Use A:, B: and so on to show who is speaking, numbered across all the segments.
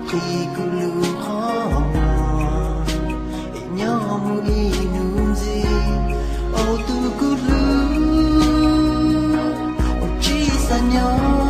A: khi cứ lưu khó mò nhau mu inum gì ô tu cứ lưu ô chỉ xa nhau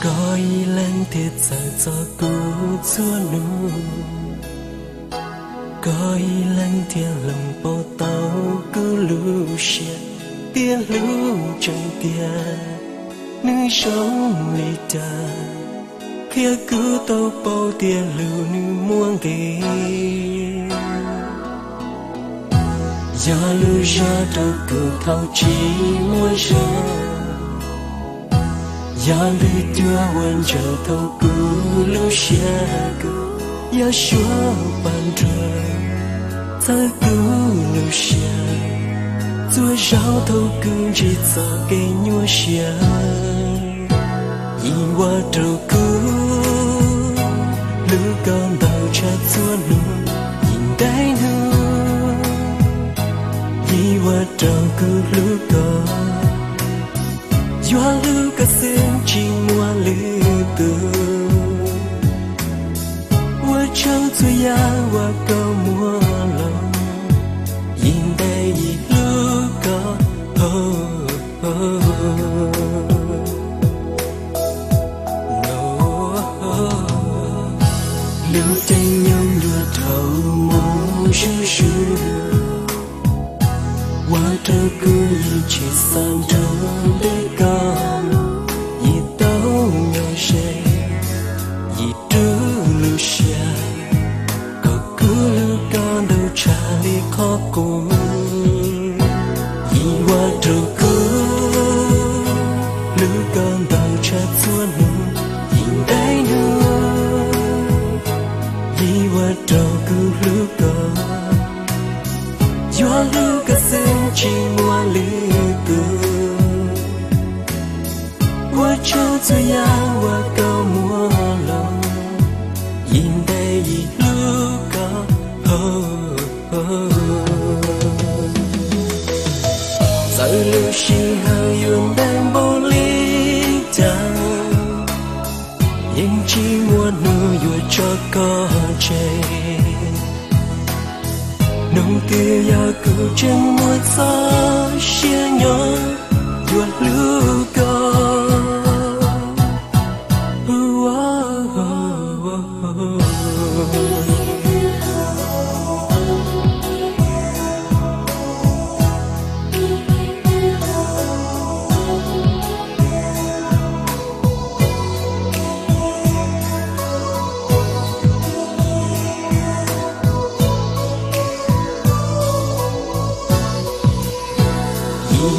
B: coi lên thiệt giờ cho cứu chúa nu coi lên thiệt lòng bao tao cứ lưu xe tia lưu trong tia nữ sống lì ta kia cứ tao bao tia lưu nữ muôn ghê giờ lưu ra đâu cứ thao chỉ muốn ra ya lưu tua quên chờ thâu cứ lưu xe cứ ya xóa bàn trời ta cứ lưu xe chúa rau thâu cứ chỉ sợ cái nhua xe nhìn qua trâu cứ lưu con tàu cha chúa luôn nhìn cái nữa nhìn qua trâu cứ lưu con doa lưu cả sen chỉ mua lưu từ qua trâu chúa ya qua câu mua lòng nhìn đây lưu có lưu tên nhau nhua thầu mong sư sư qua trâu cứ chỉ sang trâu để con vì tao nhau sẽ vì trứ lưu xa có cứ lưu con đâu trả lý khó cùng vì qua trâu cứ lưu con tàu cha xuân nhìn đây nữa đi qua trâu cứ lú cờ gió lú cờ sen chỉ mua lư cờ qua trâu cho ya qua câu mua lòng nhìn đây lú cờ giờ lưu xin hơi yun đang bô lý chẳng nhưng chỉ muốn nuôi vui cho con trẻ nông tiêu ya cứ chân môi gió chia nhỏ vui lưu con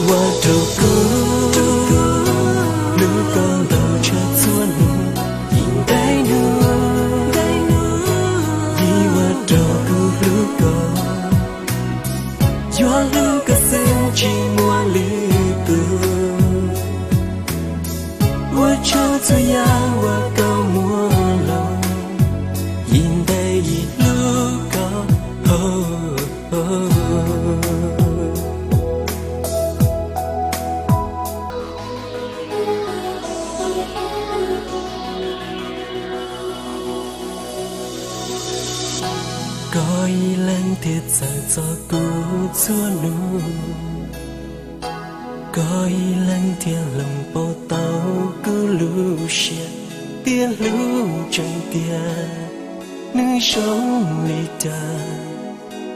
B: qua trâu cứ lứa con tàu cha xuân nhìn đây nữa đi qua trâu cứ lứa con gió lứa cờ sen chỉ mua lứa tường qua trâu cho ya qua câu mua lòng nhìn đây lứa con coi lên thiệt giờ cho cô xua nụ coi lên thiệt lòng bao tao cứ lưu xe tia lưu trong tia nữ sống lì ta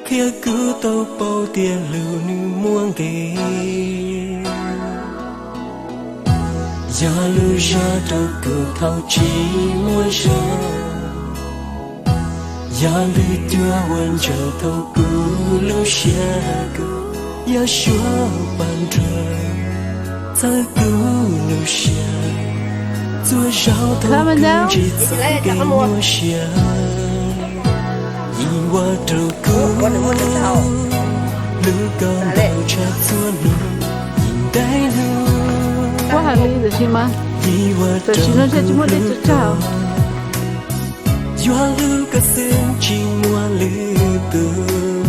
B: kia cứ tao bao tia lưu nữ muôn ghê giờ lưu ra đâu cứ thao chỉ muốn ra ya lư tua quên chờ thâu cứ lưu xe cứ ya xóa bàn trời ta cứ lưu xe tua rau thâu cứ chỉ ta cái mua xe nhìn qua trâu cứ lưu con tàu cha xuân nhìn đây lưu
C: quá hà ly rồi chị mà rồi chị nói cho chị muốn đi cho chào
B: gió lư cờ sen chỉ mua lư tường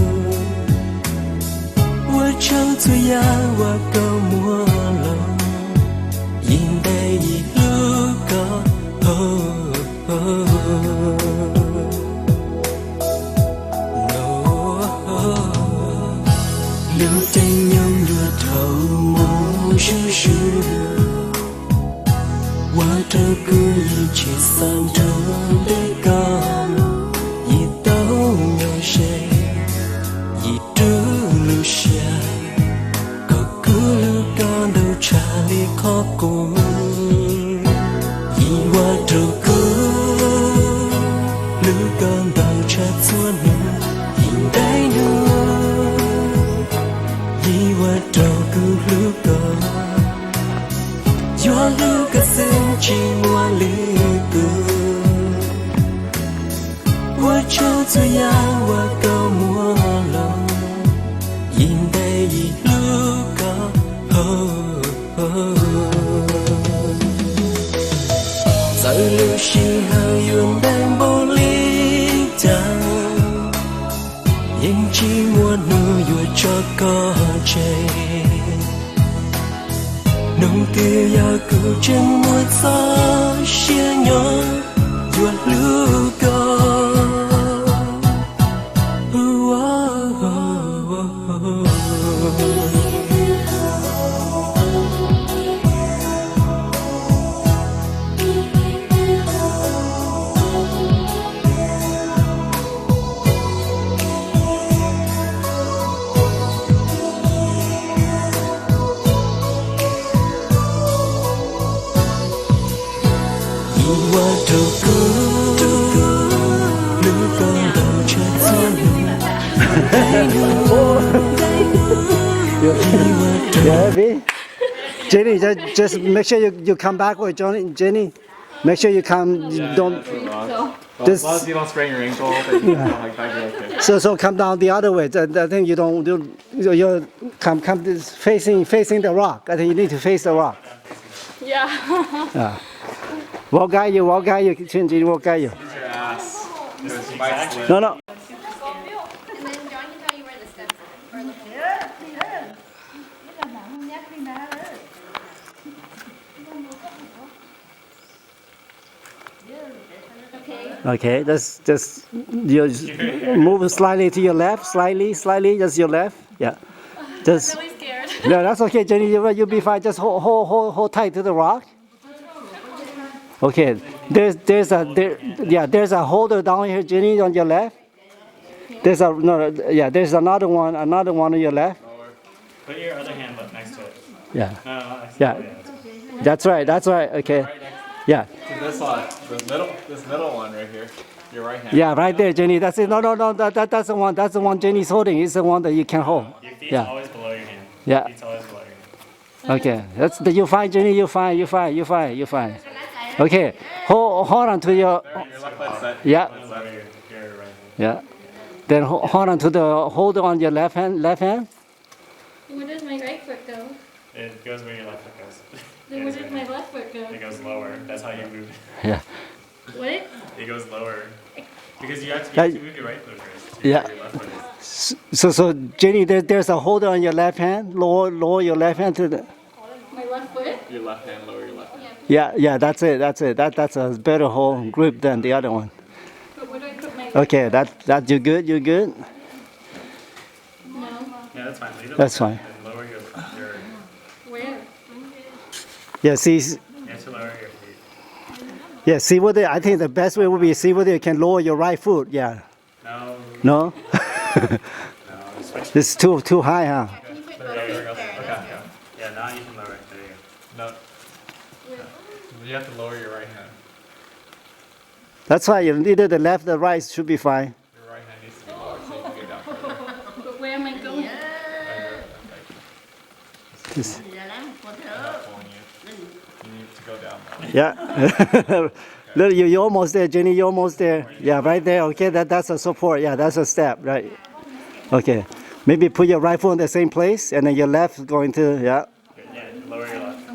B: qua trâu cho ya qua câu mua lòng nhìn đây lư có lưu tên nhau đua thầu mong sư qua trâu cứ chỉ sang trâu để con vì tao nhau sẽ vì trứ lưu xe có cứ lưu con đâu trả lý khó cùng vì qua trâu cứ lưu con tàu cha xuân nhìn đây nữa vì qua trâu cứ lưu con gió lưu cờ sen chỉ mua lư tường qua trâu cho ya qua câu mua lòng nhìn đây lưu có giờ lưu xin hơi yun đang bô lý chẳng nhưng chỉ muốn nuôi vui cho con trẻ nông tiêu ya cứ chân môi gió chia nhỏ vui lưu con qua trâu cứ lưu con tàu cha xuân
D: Dạ, biết. Jenny, just make sure you come back with Jenny. Make sure you come. Don't.
E: As long as you don't sprain your ankle, then you don't like that, you're okay.
D: So come down the other way. I think you don't. You come this facing the rock. I think you need to face the rock.
C: Yeah.
D: We'll guide you. Jenny, we'll guide you.
E: Use your ass. Because you might slip.
D: No.
F: And then John can tell you where the steps are. Or the
D: Okay, just you move slightly to your left, slightly, just your left. Yeah. Just.
F: really scared.
D: No, that's okay, Jenny. You'll be fine. Just hold tight to the rock. Okay. There's a holder down here, Jenny, on your left. There's another one on your left.
G: Put your other hand up next to it.
D: Yeah.
G: No, next
D: Yeah.
G: to it.
D: That's right. Okay. Yeah.
E: To this side. This middle one right here. Your right hand.
D: Yeah, right there, Jenny. That's it. No. That's the one. That's the one Jenny's holding. It's the one that you can hold.
G: Your feet's
D: Yeah.
G: always below your hand.
D: Yeah.
G: Feet's always below your hand.
D: Okay. You fine, Jenny. You fine. Okay. Hold on to your.
E: Your left leg set.
D: Yeah.
G: Below your right hand.
D: Yeah. Then hold on to the holder on your left hand.
F: Where does my right foot go?
G: It goes where your left foot goes.
F: Then where does my left foot go?
G: It goes lower. That's how you move.
D: Yeah.
F: What?
G: It goes lower. Because you have
D: Yeah.
G: to move your right foot first.
D: Yeah.
G: Your left foot is.
D: So Jenny, there's a holder on your left hand. Lower your left hand to the.
F: My left foot?
E: Your left hand, lower your left hand.
D: Yeah. That's it. That's a better hold grip than the other one.
F: But where do I put my
D: Okay. That you good.
F: No.
G: Yeah, that's fine. Leave it
D: That's
G: like
D: fine.
G: that, and lower your
F: Where?
D: Yeah. See.
G: you have to lower your feet.
D: Yeah. See whether I think the best way would be see whether you can lower your right foot. Yeah.
G: No.
D: No.
G: No. Switch.
D: It's too high, huh?
F: Can you put
G: There
F: both
G: you
F: feet
G: go.
F: there?
G: Okay. Yeah, now you can lower it. There you go.
E: No. You have to lower your right hand.
D: That's why either the left or the right should be fine.
E: Your right hand needs to be lower so you can get down further.
F: But where am I going?
E: Right here.
D: Just-
E: Not pulling you. You need to go down more.
D: Yeah. Look, you're almost there, Jenny. You're almost there. Yeah, right there. Okay, that's a support. Yeah, that's a step. Right. Okay. Maybe put your right foot in the same place, and then your left is going to. Yeah.
G: Good. Yeah, lower your left.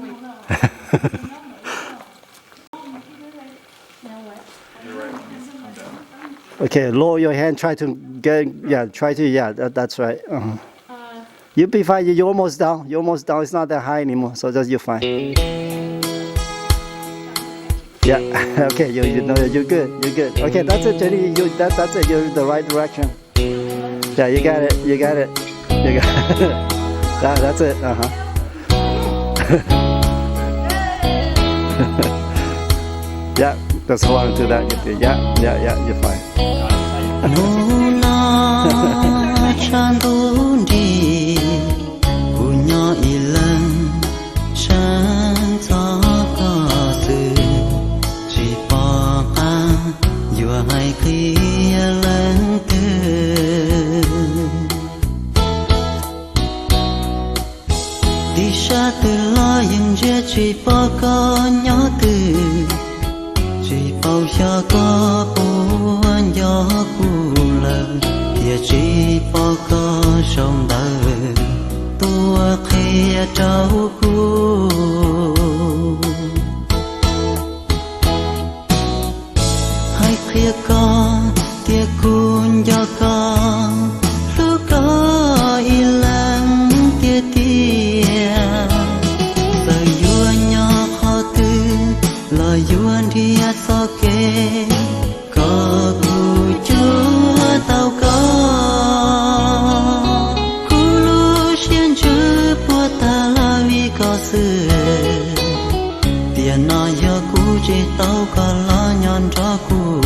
E: Your right one needs to come down.
D: Okay. Lower your hand. Try to get. Yeah. Try to. Yeah. That's right. You'll be fine. You're almost down. You're almost down. It's not that high anymore. So just you're fine. Yeah. Okay. You know you're good. You're good. Okay. That's it, Jenny. That's it. You're in the right direction. Yeah. You got it. You got it. That's it. Yeah. Just hold on to that. Yeah. You're fine.
A: Nuna chandundi kunyo ilang chan takasu jipaka yua hai kialang tu disha tu lo yung je jipaka nyo tu chỉ bao giờ có buồn gió lờ thì chỉ bao có sông đời tua khi trâu cu hai khi con tia cuốn gió con lúc có y lăng tia tia giờ vua nhỏ khó tư lo yuan đi so kê có bù chúa tao có cú lu xiên chữ bùa ta la vi có sự tiền nó giờ cú chỉ tao có lo nhon cho cú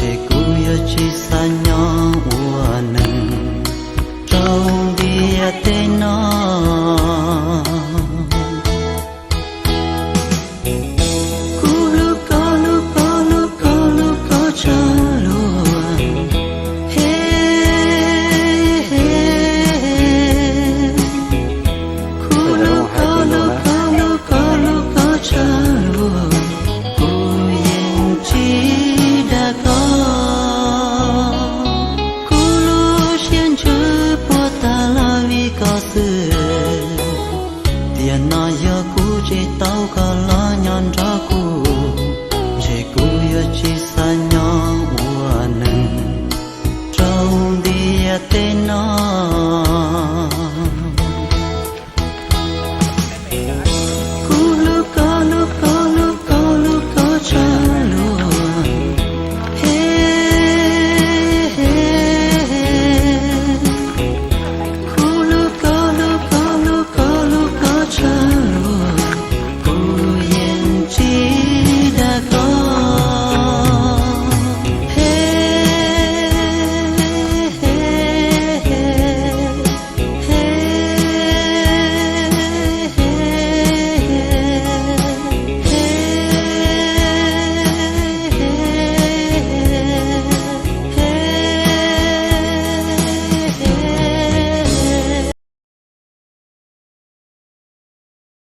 A: chỉ cú giờ chỉ xa nhỏ uan trong địa tên nó tao cả lá nhon ra cu chỉ cu yo chỉ sa nhau uan trong dia te na